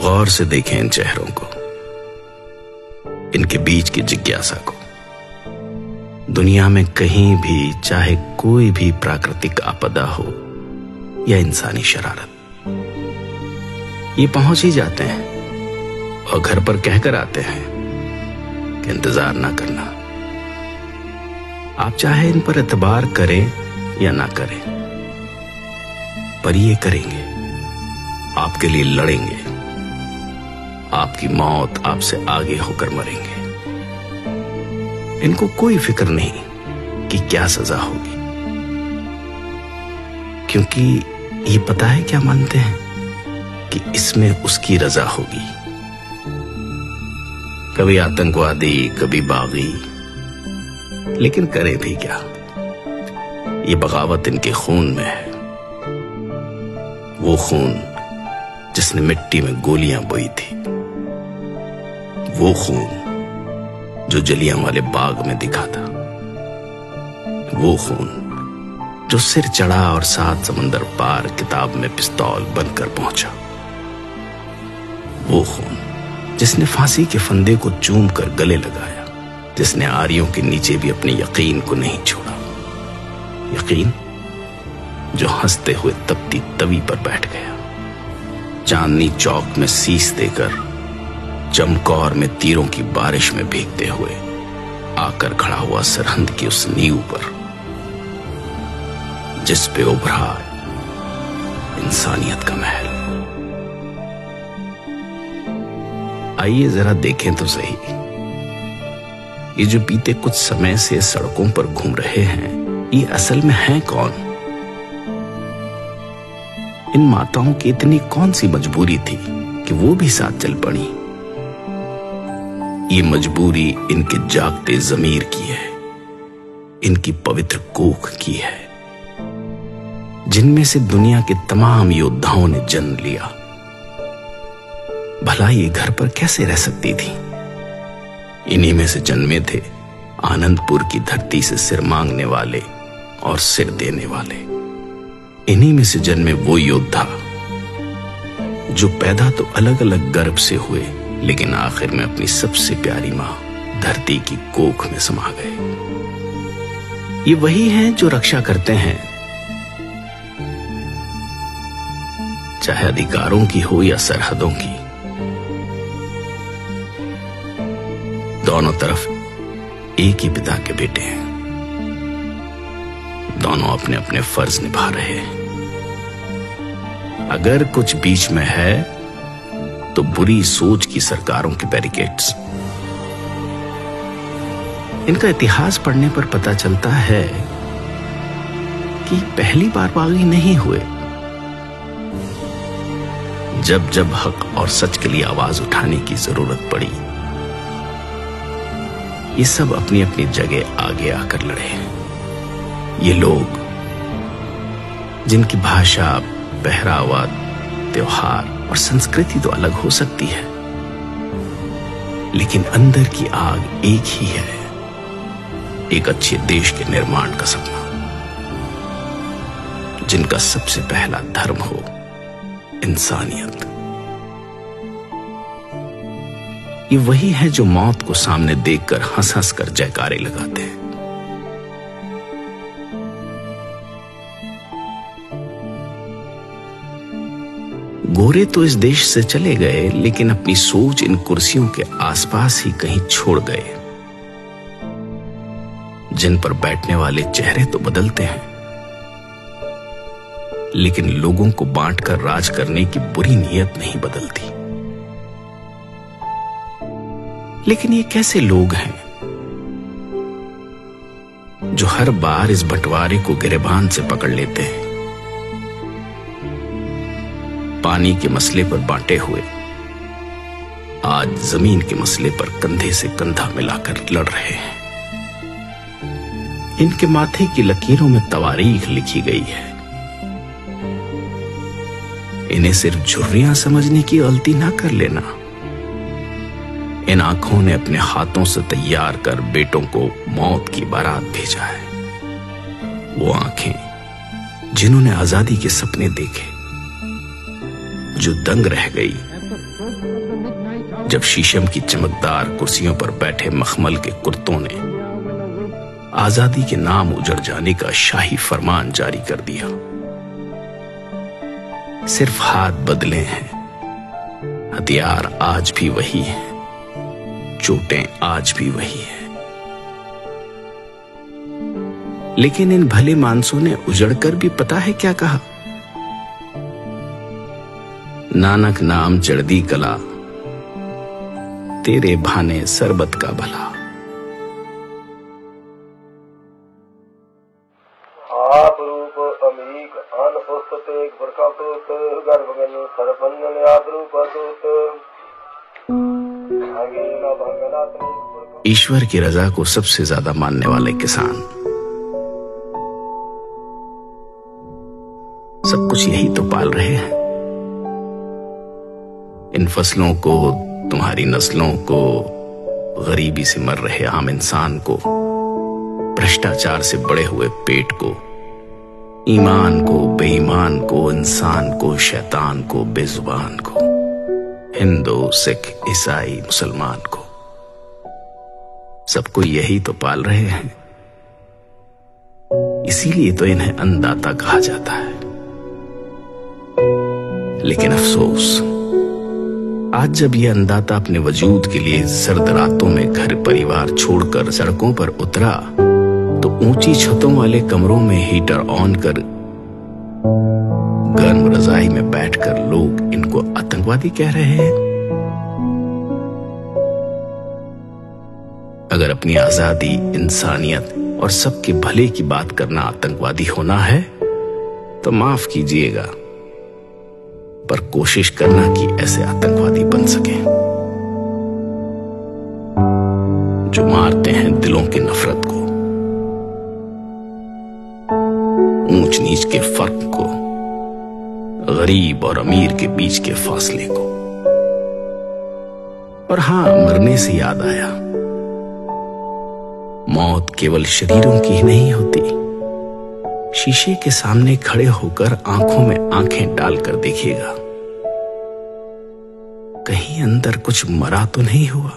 गौर से देखें इन चेहरों को, इनके बीच की जिज्ञासा को। दुनिया में कहीं भी, चाहे कोई भी प्राकृतिक आपदा हो या इंसानी शरारत, ये पहुंच ही जाते हैं और घर पर कहकर आते हैं कि इंतजार ना करना। आप चाहे इन पर एतबार करें या ना करें, पर ये करेंगे, आपके लिए लड़ेंगे, आपकी मौत आपसे आगे होकर मरेंगे। इनको कोई फिक्र नहीं कि क्या सजा होगी, क्योंकि ये पता है क्या मानते हैं कि इसमें उसकी रजा होगी। कभी आतंकवादी, कभी बागी, लेकिन करे भी क्या, ये बगावत इनके खून में है। वो खून जिसने मिट्टी में गोलियां बोई थी, वो खून जो जलियांवाले बाग में दिखा था, वो खून जो सिर चढ़ा और 7 समंदर पार किताब में पिस्तौल बनकर पहुंचा, वो खून जिसने फांसी के फंदे को चूम कर गले लगाया, जिसने आरियों के नीचे भी अपने यकीन को नहीं छोड़ा। यकीन जो हंसते हुए तपती तवी पर बैठ गया, चांदनी चौक में शीश देकर चमकौर में तीरों की बारिश में भीगते हुए आकर खड़ा हुआ सरहद की उस नींव पर, जिस पे उभरा इंसानियत का महल। आइए जरा देखें तो सही, ये जो बीते कुछ समय से सड़कों पर घूम रहे हैं, ये असल में हैं कौन? इन माताओं की इतनी कौन सी मजबूरी थी कि वो भी साथ चल पड़ी? ये मजबूरी इनके जागते ज़मीर की है, इनकी पवित्र कोख की है, जिनमें से दुनिया के तमाम योद्धाओं ने जन्म लिया। भला ये घर पर कैसे रह सकती थी? इन्हीं में से जन्मे थे आनंदपुर की धरती से सिर मांगने वाले और सिर देने वाले। इन्हीं में से जन्मे वो योद्धा जो पैदा तो अलग अलग गर्भ से हुए, लेकिन आखिर में अपनी सबसे प्यारी मां धरती की कोख में समा गए। ये वही हैं जो रक्षा करते हैं, चाहे अधिकारों की हो या सरहदों की। दोनों तरफ एक ही पिता के बेटे हैं, दोनों अपने अपने फर्ज निभा रहे हैं। अगर कुछ बीच में है तो बुरी सोच की सरकारों के बैरिकेड्स। इनका इतिहास पढ़ने पर पता चलता है कि पहली बार बागी नहीं हुए। जब जब हक और सच के लिए आवाज उठाने की जरूरत पड़ी, ये सब अपनी अपनी जगह आगे आकर लड़े हैं। ये लोग जिनकी भाषा, पहरावा, त्योहार और संस्कृति तो अलग हो सकती है, लेकिन अंदर की आग एक ही है, एक अच्छे देश के निर्माण का सपना, जिनका सबसे पहला धर्म हो इंसानियत। ये वही है जो मौत को सामने देखकर हंस हंस कर जयकारे लगाते हैं। गोरे तो इस देश से चले गए, लेकिन अपनी सोच इन कुर्सियों के आसपास ही कहीं छोड़ गए। जिन पर बैठने वाले चेहरे तो बदलते हैं, लेकिन लोगों को बांटकर राज करने की बुरी नीयत नहीं बदलती। लेकिन ये कैसे लोग हैं जो हर बार इस बंटवारे को गिरेबान से पकड़ लेते हैं? पानी के मसले पर बांटे हुए आज जमीन के मसले पर कंधे से कंधा मिलाकर लड़ रहे हैं। इनके माथे की लकीरों में तवारीख लिखी गई है। इन्हें सिर्फ झुर्रियां समझने की गलती ना कर लेना। इन आंखों ने अपने हाथों से तैयार कर बेटों को मौत की बारात भेजा है। वो आंखें जिन्होंने आजादी के सपने देखे, जो दंग रह गई जब शीशम की चमकदार कुर्सियों पर बैठे मखमल के कुर्तों ने आजादी के नाम उजड़ जाने का शाही फरमान जारी कर दिया। सिर्फ हाथ बदले हैं, हथियार आज भी वही है, चोटें आज भी वही है। लेकिन इन भले मानसों ने उजड़कर भी पता है क्या कहा? नानक नाम चढ़दी कला, तेरे भाने सरबत का भला। आप रूप अमीक अन पुस्तते प्रकटोत गर्भगन सरपन्नन आप रूपतोत भागेना भंगनात्मक। ईश्वर की रजा को सबसे ज्यादा मानने वाले किसान सब कुछ यही तो पाल रहे हैं। इन फसलों को, तुम्हारी नस्लों को, गरीबी से मर रहे आम इंसान को, भ्रष्टाचार से बड़े हुए पेट को, ईमान को, बेईमान को, इंसान को, शैतान को, बेजुबान को, हिंदू, सिख, ईसाई, मुसलमान को, सबको यही तो पाल रहे हैं। इसीलिए तो इन्हें अन्नदाता कहा जाता है। लेकिन अफसोस, आज जब यह अन्नदाता अपने वजूद के लिए सर्द रातों में घर परिवार छोड़कर सड़कों पर उतरा, तो ऊंची छतों वाले कमरों में हीटर ऑन कर गर्म रजाई में बैठकर लोग इनको आतंकवादी कह रहे हैं। अगर अपनी आजादी, इंसानियत और सबके भले की बात करना आतंकवादी होना है तो माफ कीजिएगा, पर कोशिश करना कि ऐसे आतंकवादी बन सके जो मारते हैं दिलों की नफरत को, ऊंच नीच के फर्क को, गरीब और अमीर के बीच के फासले को। और हां, मरने से याद आया, मौत केवल शरीरों की ही नहीं होती। शीशे के सामने खड़े होकर आंखों में आंखें डालकर देखिएगा, कहीं अंदर कुछ मरा तो नहीं हुआ।